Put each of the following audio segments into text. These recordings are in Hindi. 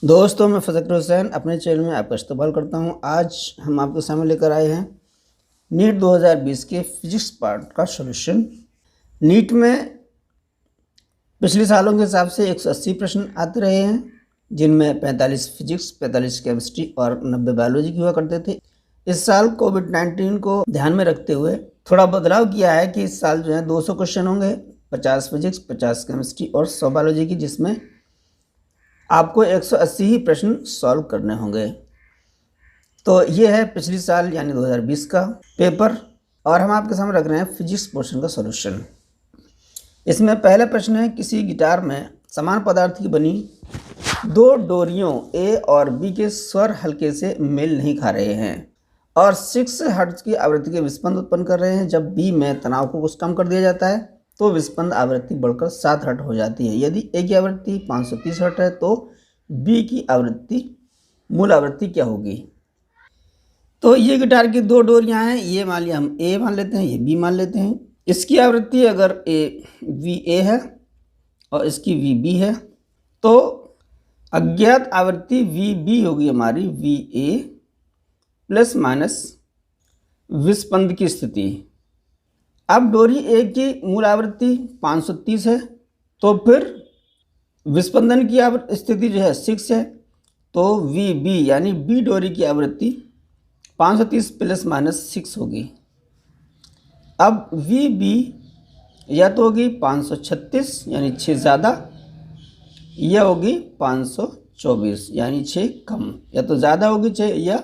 दोस्तों, मैं फ़ज़ल हुसैन अपने चैनल में आपका इस्तकबाल करता हूं। आज हम आपके सामने लेकर आए हैं नीट 2020 के फिजिक्स पार्ट का सॉल्यूशन। नीट में पिछले सालों के हिसाब से 180 प्रश्न आते रहे हैं, जिनमें 45 फिजिक्स, 45 केमिस्ट्री और 90 बायोलॉजी की हुआ करते थे। इस साल कोविड-19 को ध्यान में रखते हुए थोड़ा बदलाव किया है कि इस साल जो है 200 क्वेश्चन होंगे, 50 फिजिक्स, 50 केमिस्ट्री और 100 बायोलॉजी की, जिसमें आपको 180 ही प्रश्न सॉल्व करने होंगे। तो ये है पिछली साल यानी 2020 का पेपर और हम आपके सामने रख रहे हैं फिजिक्स पोर्शन का सॉल्यूशन। इसमें पहला प्रश्न है, किसी गिटार में समान पदार्थ की बनी दो डोरियों ए और बी के स्वर हल्के से मेल नहीं खा रहे हैं और 6 हर्ट्ज की आवृत्ति के विस्पंद उत्पन्न कर रहे हैं। जब बी में तनाव को कुछ कम कर दिया जाता है तो विस्पंद आवृत्ति बढ़कर 7 हर्ट्ज हो जाती है। यदि ए की आवृत्ति 530 हर्ट्ज है तो बी की आवृत्ति मूल आवृत्ति क्या होगी? तो ये गिटार की दो डोरियां हैं, ये मान लिया हम ए मान लेते हैं, ये बी मान लेते हैं। इसकी आवृत्ति अगर वी ए है और इसकी वी बी है तो अज्ञात आवृत्ति वी बी होगी हमारी वी ए प्लस माइनस विस्पंद की स्थिति। अब डोरी ए की मूल आवृत्ति 530 है तो फिर विस्पंदन की स्थिति जो है 6 है, तो वी बी यानी बी डोरी की आवृत्ति 530 प्लस माइनस 6 होगी। अब वी बी या तो होगी 536 यानी 6 ज़्यादा, या होगी 524 यानी 6 कम, या तो ज़्यादा होगी 6 या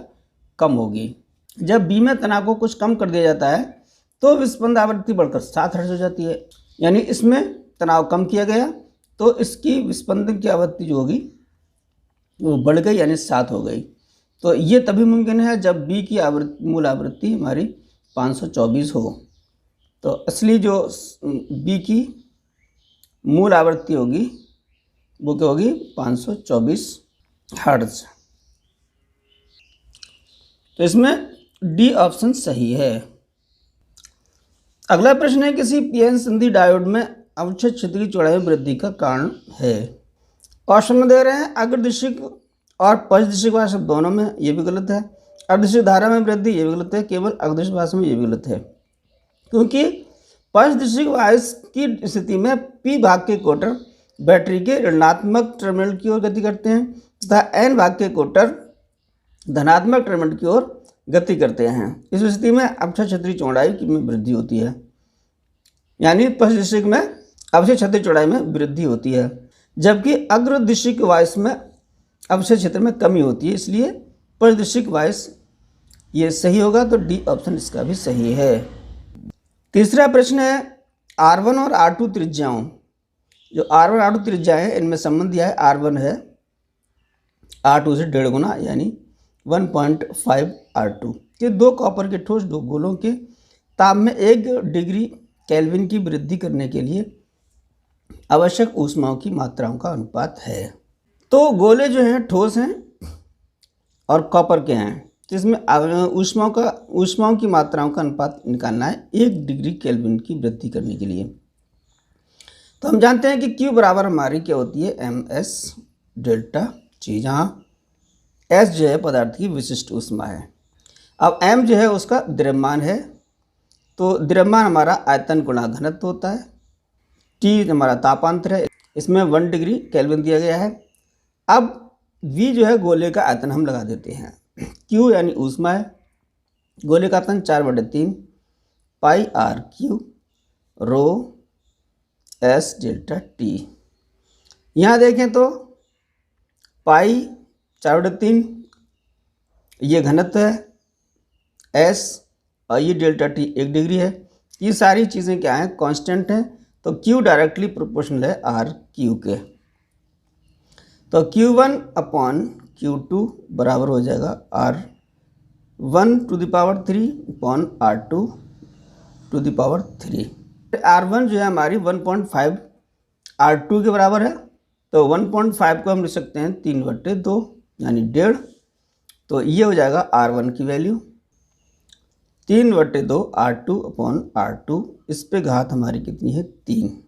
कम होगी। जब बी में तनाव को कुछ कम कर दिया जाता है तो विस्पंद आवृत्ति बढ़कर 7 हर्ट्ज हो जाती है, यानी इसमें तनाव कम किया गया तो इसकी विस्पंदन की आवृत्ति जो होगी वो बढ़ गई यानी 7 हो गई। तो ये तभी मुमकिन है जब बी की मूल आवृत्ति हमारी 524 हो। तो असली जो बी की मूल आवृत्ति होगी वो क्या होगी? 524 हर्ट्ज। तो इसमें डी ऑप्शन सही है। अगला प्रश्न है, किसी पीएन संधि डायोड में अवक्षय क्षेत्र की चौड़ाई में वृद्धि का कारण है। ऑप्शन में दे रहे हैं अग्रदिशिक और पश्चदिशिक वाष्प दोनों में, ये भी गलत है। अर्धदिशिक धारा में वृद्धि, ये भी गलत है। केवल अग्रदिशिक वाष्प में, ये भी गलत है, क्योंकि पश्चदिशिक वाष्प की स्थिति में पी भाग के कोटर बैटरी के ऋणात्मक टर्मिनल की ओर गति करते हैं तथा एन भाग के कोटर धनात्मक टर्मिनल की ओर गति करते हैं। इस स्थिति में अवक्षय क्षेत्र की चौड़ाई में वृद्धि होती है, यानी पश्चदिशिक में अवक्षय क्षेत्र की चौड़ाई में वृद्धि होती है, जबकि अग्रदिशिक वाष्प में अवक्षय क्षेत्र में कमी होती है, इसलिए पश्चदिशिक वाष्प ये सही होगा। तो डी ऑप्शन इसका भी सही है। तीसरा प्रश्न है, R1 और R2 त्रिज्याओं, जो R1 और R2 त्रिज्याएं हैं इनमें संबंध दिया है। R1 है R2 से 1.5 गुना यानी 1.5 R2 के दो कॉपर के ठोस दो गोलों के ताप में 1 डिग्री केल्विन की वृद्धि करने के लिए आवश्यक ऊष्माओं की मात्राओं का अनुपात है। तो गोले जो हैं ठोस हैं और कॉपर के हैं, तो इसमें ऊष्माओं की मात्राओं का अनुपात निकालना है 1 डिग्री केल्विन की वृद्धि करने के लिए। तो हम जानते हैं कि Q बराबर हमारी क्या होती है? ms डेल्टा G, जहाँ S जो है पदार्थ की विशिष्ट ऊष्मा है। अब m जो है उसका द्रव्यमान है, तो द्रव्यमान हमारा आयतन गुणा घनत्व होता है। T हमारा तापांतर है, इसमें 1 डिग्री केल्विन दिया गया है। अब V जो है गोले का आयतन हम लगा देते हैं। Q यानी ऊष्मा है, गोले का आयतन 4/3 पाई R Q rho S delta T। यहाँ देखें तो पाई 4/3 ये घनत्व है S और ये डेल्टा T 1 डिग्री है। ये सारी चीज़ें क्या हैं? कांस्टेंट हैं। तो Q डायरेक्टली प्रोपोर्शनल है R Q के। तो Q1 अपॉन Q2 बराबर हो जाएगा R1⁻³ अपॉन R2⁻3। R1 जो है हमारी 1.5 R2 के बराबर है, तो 1.5 को हम लिख सकते हैं 3/2 यानी 1.5। तो ये हो जाएगा R1 की वैल्यू 3/2 R2 अपॉन R2, इस पे घात हमारी कितनी है? 3।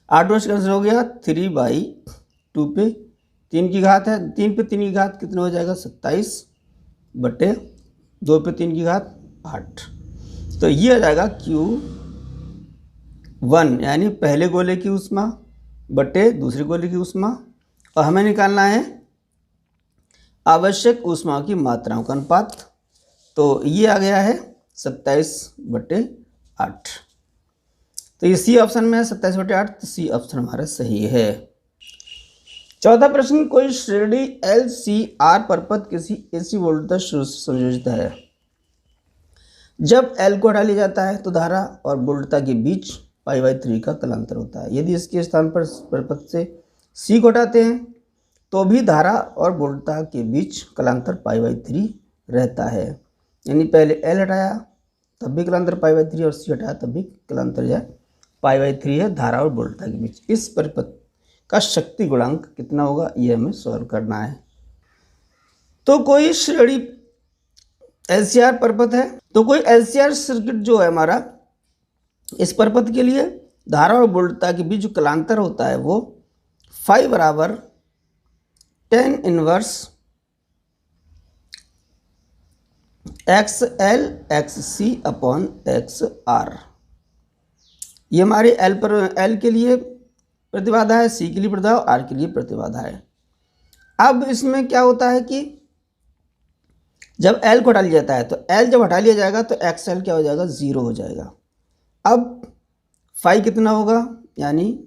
8 वर्ष कैंसिल हो गया, 3/2 2 पे 3 की घात है, 3 पे 3 की घात कितना हो जाएगा 27 बटे 2 पे 3 की घात 8। तो ये आ जाएगा Q1 यानी पहले गोले की ऊष्मा बटे दूसरे गोले की ऊष्मा, और हमें निकालना है आवश्यक ऊष्मा की मात्राओं का अनुपात। तो ये आ गया है 27 बटे 8। तो ये सी ऑप्शन में है 27 बटे 8, तो सी ऑप्शन हमारा सही है। चौथा प्रश्न, कोई श्रेणी एल सी आर परपथ किसी एसी वोल्टेज स्रोत से संयोजित है। जब एल को हटा लिया जाता है तो धारा और वोल्टता के बीच π/3 का कलांतर होता है। यदि इसके स्थान पर परपथ से सी को हटाते हैं तो भी धारा और वोल्टता के बीच कलांतर π/3 रहता है। यानी पहले एल हटाया तब भी कलांतर π/3 और सी हटाया तब भी कलांतर जो है π/3 है धारा और वोल्टता के बीच। इस परपथ का शक्ति गुणांक कितना होगा ये हमें सॉल्व करना है। तो कोई श्रेणी एलसीआर परपथ है, तो कोई एलसीआर सर्किट जो है हमारा, इस परपथ के लिए धारा और वोल्टता के बीच जो कलांतर होता है वो फाई बराबर tan inverse XL XC upon XR। ये हमारे एल के लिए प्रतिबाधा है, सी के लिए प्रतिबाधा और आर के लिए प्रतिबाधा है। अब इसमें क्या होता है कि जब एल को हटा लिया जाता है तो एल जब हटा लिया जाएगा तो XL क्या हो जाएगा 0 हो जाएगा। अब फाई कितना होगा यानी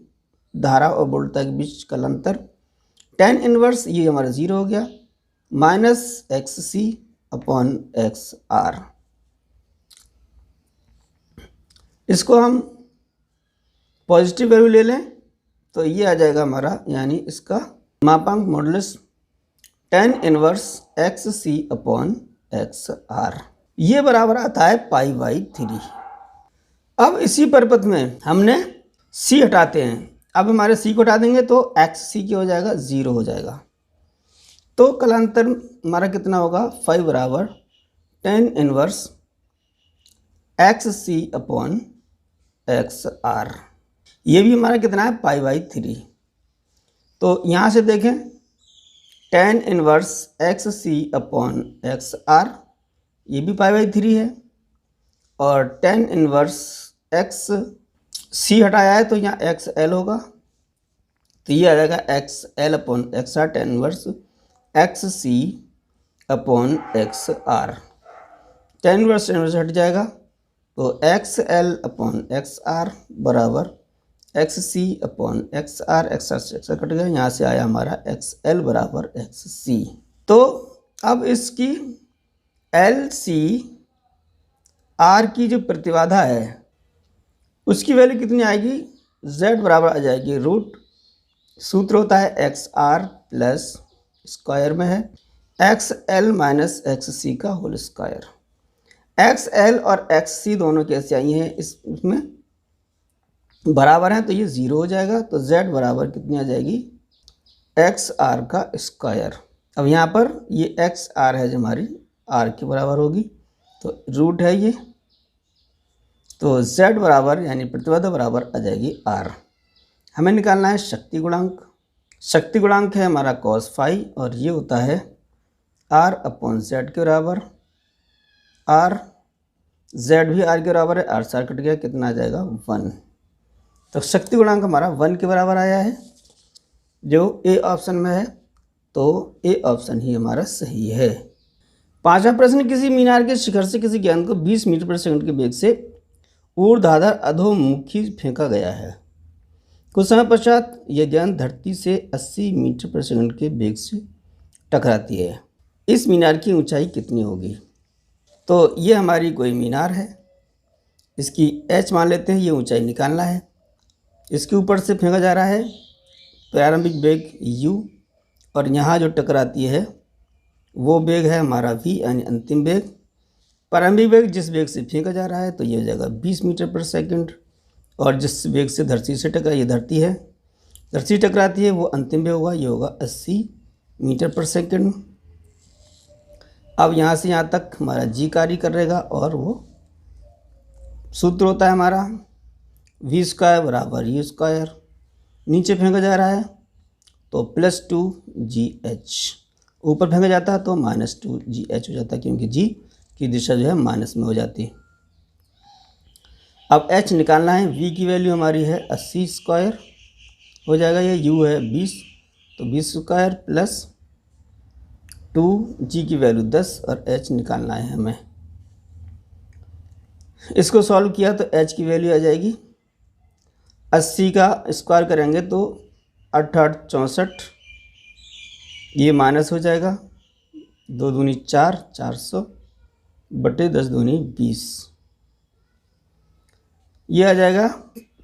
धारा और वोल्टता के बीच कलांतर tan इनवर्स ये हमारा 0 हो गया माइनस XC अपॉन XR। इसको हम पॉजिटिव वैल्यू ले लें तो ये आ जाएगा हमारा, यानी इसका मापांक modulus tan inverse XC upon XR, ये बराबर आता है π/3। अब इसी परपथ में हमने C हटाते हैं। अब हमारे C को हटा देंगे तो XC क्या हो जाएगा 0 हो जाएगा। तो कलांतर हमारा कितना होगा फाई बराबर tan inverse XC upon XR, ये भी हमारा कितना है π/3। तो यहाँ से देखें tan inverse XC upon XR ये भी π/3 है, और tan इनवर्स XC हटाया है तो यहाँ XL होगा, तो ये आ जाएगा XL upon XR tan inverse XC upon XR। tan inverse हट जाएगा तो XL अपॉन XR बराबर XC अपॉन XR, XR से XR कट गया, यहाँ से आया हमारा XL बराबर XC। तो अब इसकी LCR की जो प्रतिबाधा है उसकी वैल्यू कितनी आएगी, Z बराबर आ जाएगी रूट, सूत्र होता है XR प्लस स्क्वायर में है XL माइनस XC का होल स्क्वायर। XL और XC दोनों कैसे आई हैं इसमें बराबर हैं तो ये 0 हो जाएगा, तो Z बराबर कितनी आ जाएगी XR का स्क्वायर। अब यहाँ पर ये XR है जो हमारी R के बराबर होगी, तो रूट है ये, तो Z बराबर यानी प्रतिबाधा बराबर आ जाएगी R। हमें निकालना है शक्ति गुणांक। शक्ति गुणांक है हमारा cos फाई और ये होता है R अपॉन Z के बराबर। R Z भी R के बराबर है, R से R कट गया, कितना आ जाएगा 1। तो शक्ति गुणांक हमारा 1 के बराबर आया है जो ए ऑप्शन में है, तो ए ऑप्शन ही हमारा सही है। पांचवा प्रश्न, किसी मीनार के शिखर से किसी गेंद को 20 मीटर प्रति सेकंड के वेग से ऊर्ध्वाधर अधोमुखी फेंका गया है। कुछ समय पश्चात यह गेंद धरती से 80 मीटर प्रति सेकंड के वेग से टकराती है। इस मीनार की ऊंचाई कितनी होगी। तो ये हमारी कोई मीनार है, इसकी h मान लेते हैं, ये ऊंचाई निकालना है। इसके ऊपर से फेंका जा रहा है प्रारंभिक वेग u, और यहाँ जो टकराती है वो वेग है हमारा v यानी अंतिम वेग। प्रारंभिक वेग जिस वेग से फेंका जा रहा है तो ये हो जाएगा 20 मीटर पर सेकंड, और जिस वेग से धरती से टकरा, ये धरती है, धरती टकराती है वो अंतिम वेग होगा, ये होगा 80 मीटर पर सेकंड। अब यहाँ से यहाँ तक हमारा g कार्य करेगा और वो सूत्र होता है हमारा v स्क्वायर बराबर u स्क्वायर। नीचे फेंका जा रहा है तो +2GH, ऊपर फेंका जाता है तो -2GH हो जाता है, क्योंकि G की दिशा जो है माइनस में हो जाती है। अब H निकालना है। V की वैल्यू हमारी है 80 स्क्वायर हो जाएगा, ये U है 20, तो 20 स्क्वायर प्लस 2G की वैल्यू 10 और H निकालना है हमें। इसको सॉल्व किया तो H की वैल्यू आ जाएगी 80 का स्क्वायर करेंगे तो 8 64, ये माइनस हो जाएगा, 2 दूनी 4, 400 बटे 10 दूनी 20, ये आ जाएगा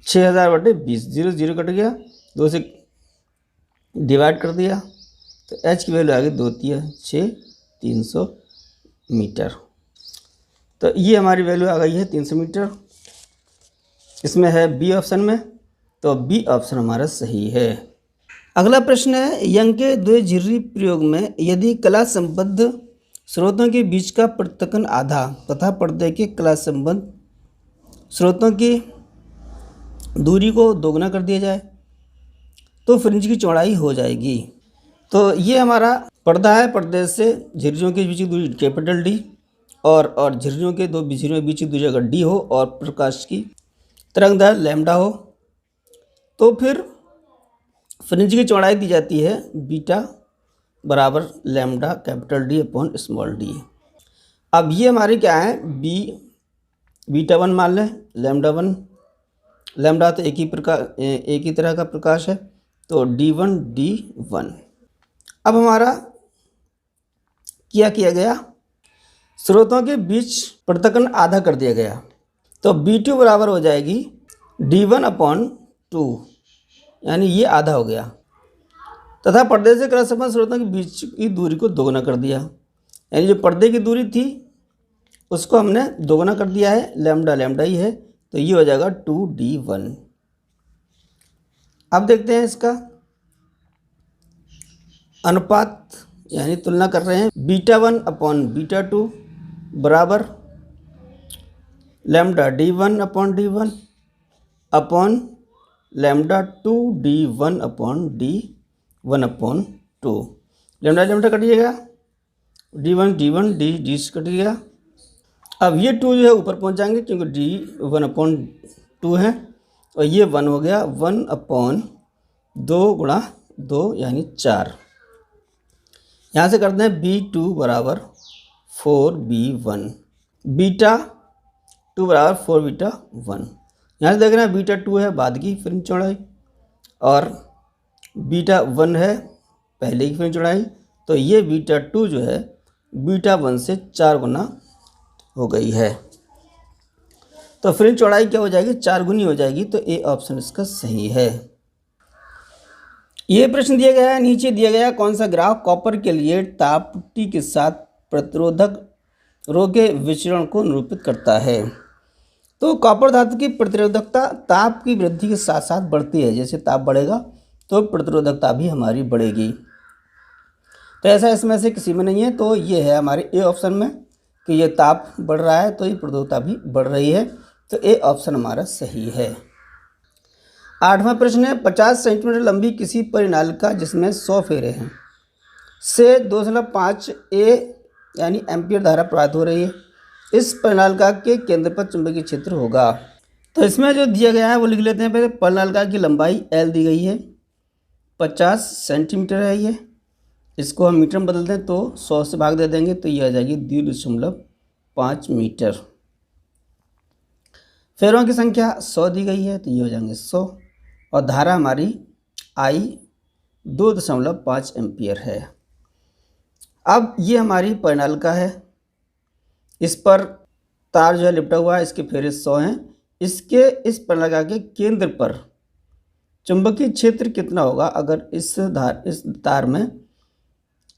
6000 बटे 20। 0 0 कट गया, 2 से डिवाइड कर दिया तो H की वैल्यू आ गई 2 3 6 300 मीटर। तो ये हमारी वैल्यू आ गई है 300 मीटर। इसमें है बी ऑप्शन में, तो बी ऑप्शन हमारा सही है। अगला प्रश्न है, यंग के द्विध्रुवी प्रयोग में यदि कला संबद्ध स्रोतों के बीच का पृथक्कन आधा तथा पर्दे के कला संबद्ध स्रोतों की दूरी को दोगुना कर दिया जाए तो फ्रिंज की चौड़ाई हो जाएगी। तो ये हमारा पर्दा है, पर्दे से झिर्रियों के बीच की दूरी कैपिटल डी और झिर्रियों के दो झिर्रियों के बीच की दूरी अगर डी हो और प्रकाश की तरंगदैर्घ्य लैम्डा हो, तो फिर फ्रिंज की चौड़ाई दी जाती है बीटा बराबर lambda capital D upon small D. अब ये हमारी क्या है, बीटा 1 मान लें, लैम्डा 1, लैम्डा तो एक ही तरह का प्रकाश है, तो D1 D1। अब हमारा क्या किया गया, स्रोतों के बीच पृथक्कन आधा कर दिया गया, तो B2 बराबर हो जाएगी D1 अपॉन 2, यानी ये आधा हो गया, तथा पर्दे से कला संबद्ध स्रोतों के बीच की दूरी को दोगुना कर दिया, यानी जो पर्दे की दूरी थी उसको हमने दोगुना कर दिया है, लैम्डा लैम्डा ही है, तो ये हो जाएगा 2D1। अब देखते हैं इसका अनुपात, यानी तुलना कर रहे हैं, बीटा 1 अपॉन बीटा 2 बराबर lambda D1 upon D1 upon lambda 2D1 upon D1 upon 2। Lambda lambda कटिएगा, D1 D1 D से कट गया। अब ये 2 जो है ऊपर पहुंच जाएंगे क्योंकि D1 अपॉन 2 है, और ये 1 हो गया, 1 अपॉन 2 गुणा 2 यानी 4। यहाँ से करते हैं B2 बराबर 4B1, बीटा 2 बराबर 4 बीटा 1। यहाँ से देख रहे हैं बीटा 2 है बाद की फ्रिंज चौड़ाई और बीटा 1 है पहले की फ्रिंज चौड़ाई, तो ये बीटा 2 जो है बीटा 1 से 4 गुना हो गई है, तो फ्रिंज चौड़ाई क्या हो जाएगी, 4 गुनी हो जाएगी, तो ए ऑप्शन इसका सही है। ये प्रश्न दिया गया है, नीचे दिया गया कौन सा ग्राफ कॉपर के लिए ताप T के साथ प्रतिरोधक रो के विचरण को निरूपित करता है। तो कॉपर धातु की प्रतिरोधकता ताप की वृद्धि के साथ साथ बढ़ती है, जैसे ताप बढ़ेगा तो प्रतिरोधकता भी हमारी बढ़ेगी, तो ऐसा इसमें से किसी में नहीं है, तो ये है हमारे ए ऑप्शन में कि ये ताप बढ़ रहा है तो ये प्रतिरोधकता भी बढ़ रही है, तो ए ऑप्शन हमारा सही है। 8वां प्रश्न है, 50 सेंटीमीटर लंबी किसी परिनालिका जिसमें 100 फेरे हैं से 2.5 यानी एम्पियर धारा प्रवाहित हो रही है, इस परिनालिका के केंद्र पर चुंबकीय क्षेत्र होगा। तो इसमें जो दिया गया है वो लिख लेते हैं। पहले परिनालिका की लंबाई L दी गई है, 50 सेंटीमीटर है ये, इसको हम मीटर में बदल दें तो 100 से भाग दे देंगे तो ये आ जाएगी 2.5 मीटर। फेरों की संख्या 100 दी गई है तो ये हो जाएंगे 100, और धारा हमारी I 2.5 एम्पियर है। अब ये हमारी परिनालिका है, इस पर तार जो है लिपटा हुआ है, इसके फेरे 100 हैं, इसके इस परिनालिका के केंद्र पर चुंबकीय क्षेत्र कितना होगा अगर इस तार में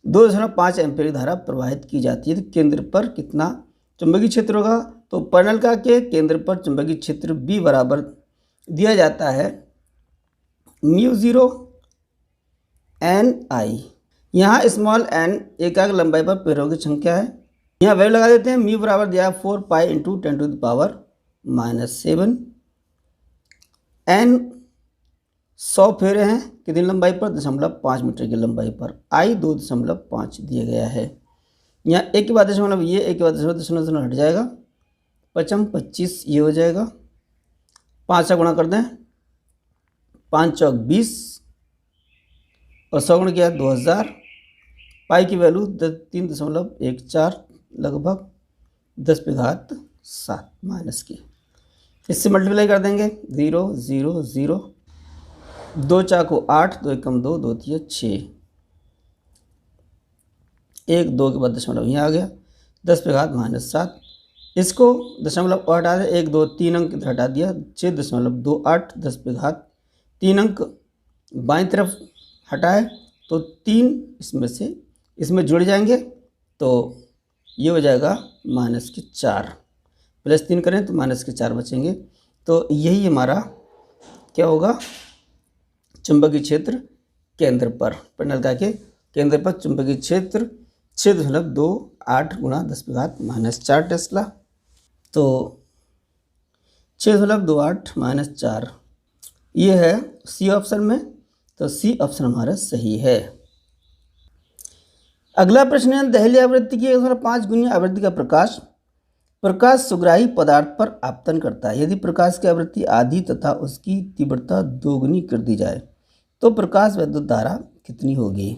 2.5 एम्पियर की धारा प्रवाहित की जाती है, तो केंद्र पर कितना चुंबकीय क्षेत्र होगा। तो परिनालिका के केंद्र पर चुंबकीय क्षेत्र B बराबर दिया जाता है μ0 Ni। यहाँ स्मॉल n एकाक लंबाई पर पेड़ों की संख्या है, यहाँ वैल्यू लगा देते हैं। म्यू बराबर दिया है 4 पाई इंटू 10⁻⁻⁷, n 100 फेरे हैं कितनी लंबाई पर, 0.5 मीटर की लंबाई पर। आई 2.5 दिया गया है। यहाँ एक के बाद दशमलव ये, एक के बाद दशमलव हट जाएगा, 5 25 ये हो जाएगा। 5 से गुणा कर दें, 5 चौक 20 और 100 गुणा किया 2000। पाई की वैल्यू 3.14 लगभग 10⁻7 माइनस की। इससे मल्टीप्लाई कर देंगे, 0 0 0, 2 चाको 8, 2 एकम 2, 2 तिया 6, 1 2 के बाद दशमलव यहाँ आ गया, 10⁻7। इसको दशमलव हटा दे, 1 2 3 अंक इधर हटा दिया, 6.28, 10⁻3 अंक बाईं तरफ हटाए तो 3 इसमें जुड़ जाएंगे, तो ये हो जाएगा -4। +3 करें तो -4 बचेंगे। तो यही हमारा क्या होगा, चुंबकीय क्षेत्र केंद्र पर, पेंडुलम के केंद्र पर चुंबकीय क्षेत्र 6.28 गुणा 10⁻4 टेस्ला। तो 6.28 - 4 ये है सी ऑप्शन में, तो सी ऑप्शन हमारा सही है। अगला प्रश्न है, दहली आवृत्ति की 1.5 गुनी आवृत्ति का प्रकाश सुग्राही पदार्थ पर आपतन करता है। यदि प्रकाश की आवृत्ति आधी तथा उसकी तीव्रता 2 गुनी कर दी जाए तो प्रकाश विद्युत धारा कितनी होगी।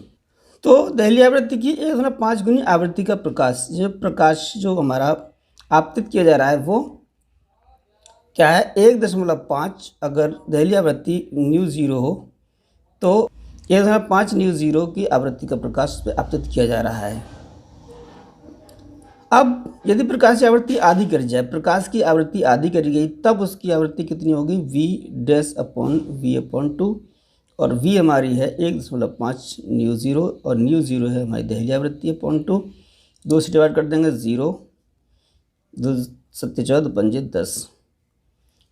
तो दहली आवृत्ति की 1.5 गुनी आवृत्ति का प्रकाश जो हमारा आपतित किया जा रहा है वो क्या है, 1.5। अगर दहली आवृत्ति ν0 हो तो 1.5 ν0 की आवृत्ति का प्रकाश पे आपतित किया जा रहा है। अब यदि प्रकाश की आवृत्ति आधी करी जाए, प्रकाश की आवृत्ति आधी करी गई, तब उसकी आवृत्ति कितनी होगी, v'/v/2, और v हमारी है 1.5 ν0 और ν0 है हमारी दहली आवृत्ति /2। 2 से डिवाइड कर देंगे, 0 2 7 14 5 10।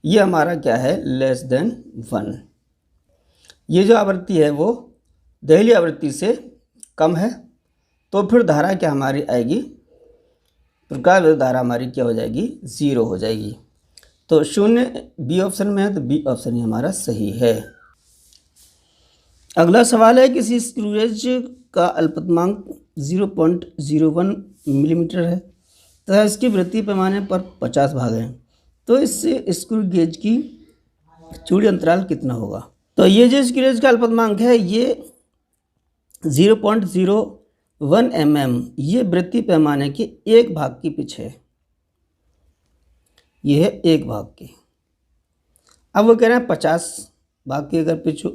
ये हमारा क्या है, <1। ये जो आवृत्ति है वो दहली आवृत्ति से कम है, तो फिर धारा क्या हमारी आएगी, प्रकाश विद्युत धारा हमारी क्या हो जाएगी, 0 हो जाएगी। तो 0 बी ऑप्शन में है, तो बी ऑप्शन ही हमारा सही है। अगला सवाल है, किसी स्क्रूगेज का अल्पतमांक 0.01 मिलीमीटर है तथा इसकी वृत्तीय पैमाने पर 50 भाग हैं, तो इससे स्क्रूगेज की चूड़ी अंतराल कितना होगा। तो ये जो स्क्रूगेज का अल्पतमांक है ये 0.01 mm, ये वृत्तीय पैमाने के 1 भाग की पिच है, ये है 1 भाग की। अब वो कह रहे हैं 50 भाग की अगर पिच,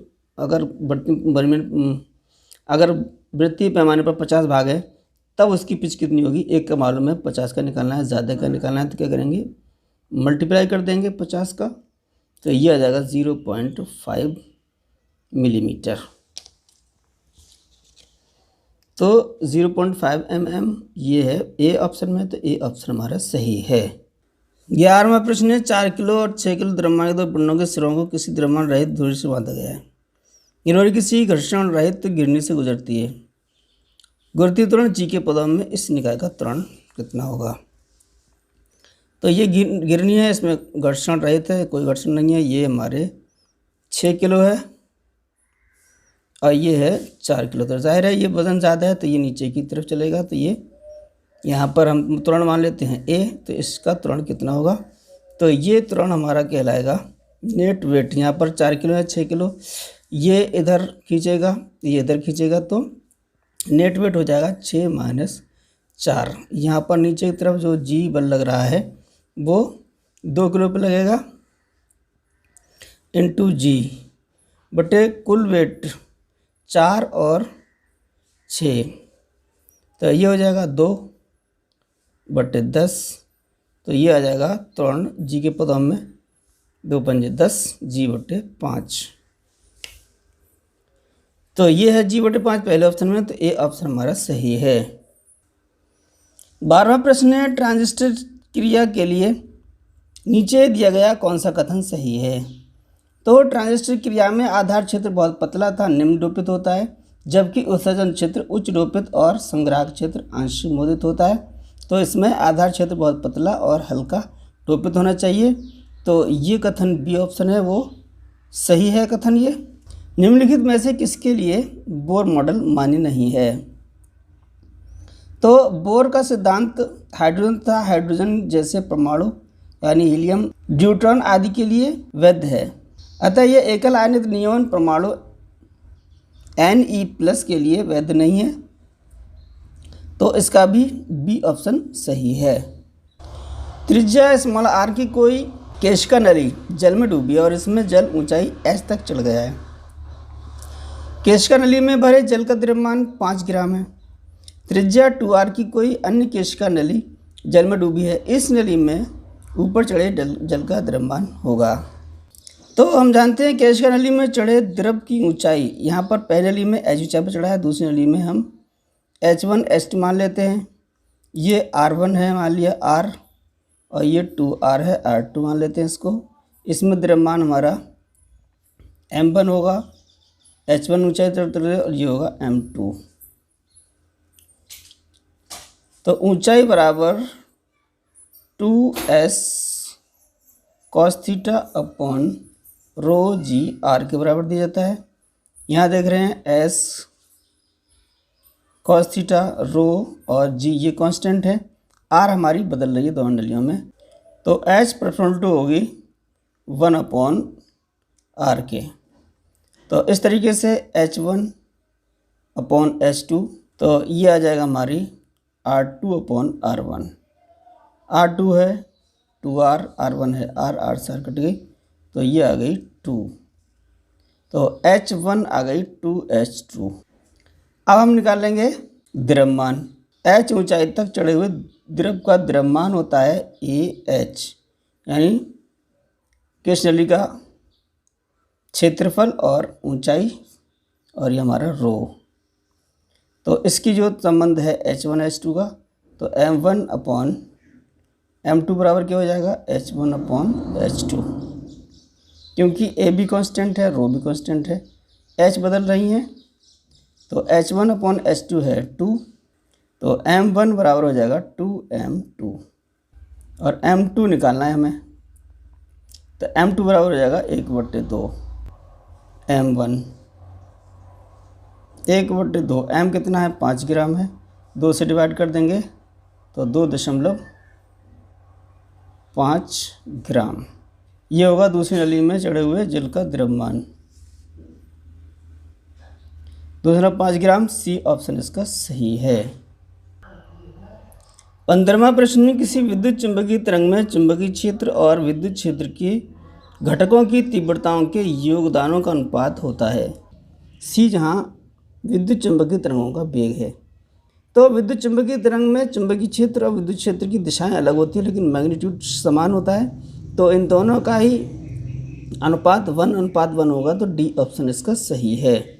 अगर वृत्तीय पैमाने पर 50 भाग है तब उसकी पिच कितनी होगी। 1 का मालूम है, 50 का निकालना है, ज़्यादा का निकालना है, तो क्या करेंगे, मल्टीप्लाई कर देंगे 50 का, तो ये आ जाएगा 0.5 मिलीमीटर। तो 0.5 mm ये है ए ऑप्शन में, तो ए ऑप्शन हमारा सही है। 11वां प्रश्न है, 4 किलो और 6 किलो द्रव्यमान के 2 पिंडों के सिरों को किसी द्रव्यमान रहित धुरी से बांधा गया है। इन्होंने किसी घर्षण रहित गिरनी से गुजरती है। गुरुत्वीय त्वरण जी के पदों में इस निकाय का त्वरण कितना होगा। तो ये गिरनी है, इसमें घर्षण रहित है, कोई घर्षण नहीं है। ये हमारे 6 किलो है और ये है 4 किलो। तो जाहिर है ये वजन ज़्यादा है तो ये नीचे की तरफ चलेगा, तो ये यहाँ पर हम त्वरण मान लेते हैं ए, तो इसका त्वरण कितना होगा। तो ये त्वरण हमारा कहलाएगा नेट वेट। यहाँ पर 4 किलो है, 6 किलो, ये इधर खींचेगा, ये इधर खींचेगा, तो नेट वेट हो जाएगा 6 - 4। यहाँ पर नीचे की तरफ जो जी बल लग रहा है वो 2 किलो पे लगेगा, इंटू जी बटे कुल वेट 4 और 6, तो ये हो जाएगा 2/10। तो ये आ जाएगा त्वरण जी के पदों में 2 पंजे 10 g/5। तो ये है g/5 पहले ऑप्शन में, तो ए ऑप्शन हमारा सही है। 12वां प्रश्न है, ट्रांजिस्टर क्रिया के लिए नीचे दिया गया कौन सा कथन सही है। तो ट्रांजिस्टर क्रिया में आधार क्षेत्र बहुत पतला था निम्न डोपित होता है, जबकि उत्सर्जन क्षेत्र उच्च डोपित और संग्राहक क्षेत्र आंशिक मोदित होता है। तो इसमें आधार क्षेत्र बहुत पतला और हल्का डोपित होना चाहिए। तो ये कथन बी ऑप्शन है वो सही है कथन ये। निम्नलिखित में से किसके लिए बोर मॉडल मान्य नहीं है? तो बोर का सिद्धांत हाइड्रोजन तथा हाइड्रोजन जैसे परमाणु यानी हीलियम, ड्यूट्रॉन आदि के लिए वैध है। अतः यह एकल आयनित नियमन परमाणु Ne+ के लिए वैध नहीं है। तो इसका भी बी ऑप्शन सही है। त्रिज्या r की कोई केशिका नली जल में डूबी और इसमें जल ऊंचाई h तक चढ़ गया है। केशिका नली में भरे जल का द्रव्यमान 5 ग्राम है। त्रिज्या 2r की कोई अन्य केशिका नली जल में डूबी है। इस नली में ऊपर चढ़े जल का द्रव्यमान होगा। तो हम जानते हैं केशिका नली में चढ़े द्रव की ऊंचाई, यहाँ पर पहली नली में h ऊंचाई पर चढ़ा है, दूसरी नली में हम h1 h2 मान लेते हैं। ये r1 है मान लिया r, और ये 2r है r2 मान लेते हैं इसको। इसमें द्रव्यमान हमारा m1 होगा, h1 ऊंचाई तरह और ये होगा m2। तो ऊंचाई बराबर 2s cos theta upon rho g r के बराबर दिया जाता है। यहाँ देख रहे हैं s cos थीटा रो और g ये कांस्टेंट है, r हमारी बदल रही है दोनों नलियों में। तो h प्रेफरेंस टू होगी 1/r के। तो इस तरीके से h1/h2, तो ये आ जाएगा हमारी r2/r1। r2 है 2r, r1 है r से r कट गई, तो ये आ गई 2। तो h1 आ गई 2h2। अब हम निकालेंगे द्रव्यमान। h ऊंचाई तक चढ़े हुए द्रव का द्रव्यमान होता है AH, यानी केशिका नली का क्षेत्रफल और ऊंचाई, और ये हमारा रो। तो इसकी जो संबंध है h1 h2 का, तो m1/m2 बराबर क्या हो जाएगा h1/h2, क्योंकि a भी कांस्टेंट है, रो भी कांस्टेंट है, h बदल रही हैं। तो h1/h2 है 2, तो m1 बराबर हो जाएगा 2m2, और m2 निकालना है हमें। तो m2 बराबर हो जाएगा 1/2 m1। 1/2 m कितना है 5 ग्राम है, 2 से डिवाइड कर देंगे तो 2.5 ग्राम ये होगा दूसरी नली में चढ़े हुए जल का द्रव्यमान। 2.5 ग्राम, सी ऑप्शन इसका सही है। 15वां प्रश्न, किसी विद्युत चुंबकीय तरंग में चुंबकीय क्षेत्र और विद्युत क्षेत्र के घटकों की तीव्रताओं के योगदानों का अनुपात होता है। सी जहां विद्युत चुंबकीय तरंगों का वेग है। तो विद्युत चुंबकीय तरंग में चुंबकीय क्षेत्र और विद्युत क्षेत्र की दिशाएं अलग होती है, लेकिन मैग्नीट्यूड समान होता है। तो इन दोनों का ही अनुपात 1:1 होगा। तो डी ऑप्शन इसका सही है।